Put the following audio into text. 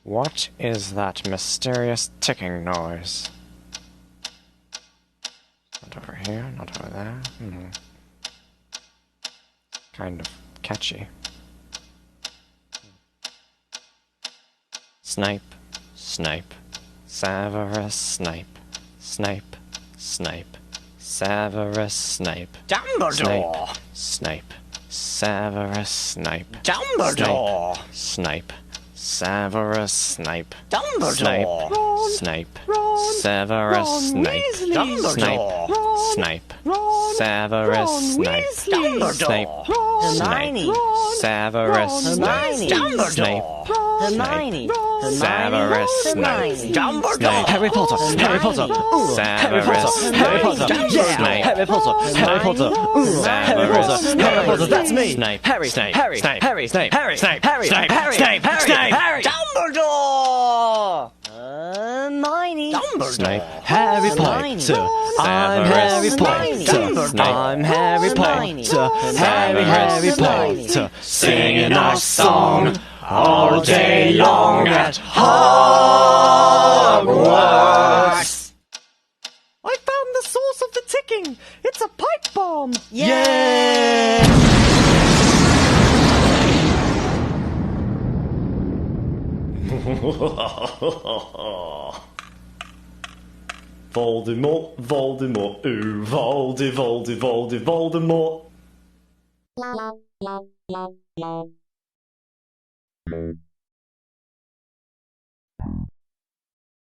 What is that mysterious ticking noise? Not over here, not over there. Kind of catchy. Snipe, Snipe, Severus Snape, Snape, Snape, Severus Snape, Dumbledore! Snape, Severus Snape, Dumbledore! Snape, Severus Snape, Dumbledore! Snape, Ron, Severus Ron Snape, Weasley. Snape, Ron, Snape, Ron, Severus Ron Snape, Weasley. Snape, Ron, Snape, Ron, Severus Ron Snape, Weasley. Snape, Ron, Hermione. Severus Snape, Dumbledore! Harry Potter. Harry Potter. Severus Harry Potter. Yeah. Snape, Harry Potter. Harry Potter. Harry Potter. Harry Potter. That's me. Snape, Harry. Snape, Harry. Snape, Harry. Snape, Harry. Snape, Harry. Snape, Harry. Snape, Harry. Snape. Dumbledore! Hermione. Snape, Harry Hermione. Potter. I'm Harry Hermione. Potter. I'm Harry Potter. Harry Potter. singing our song all day long at Hogwarts. I found the source of the ticking. It's a pipe bomb. Yeah. Voldemort, Voldemort, ooh, Voldemort.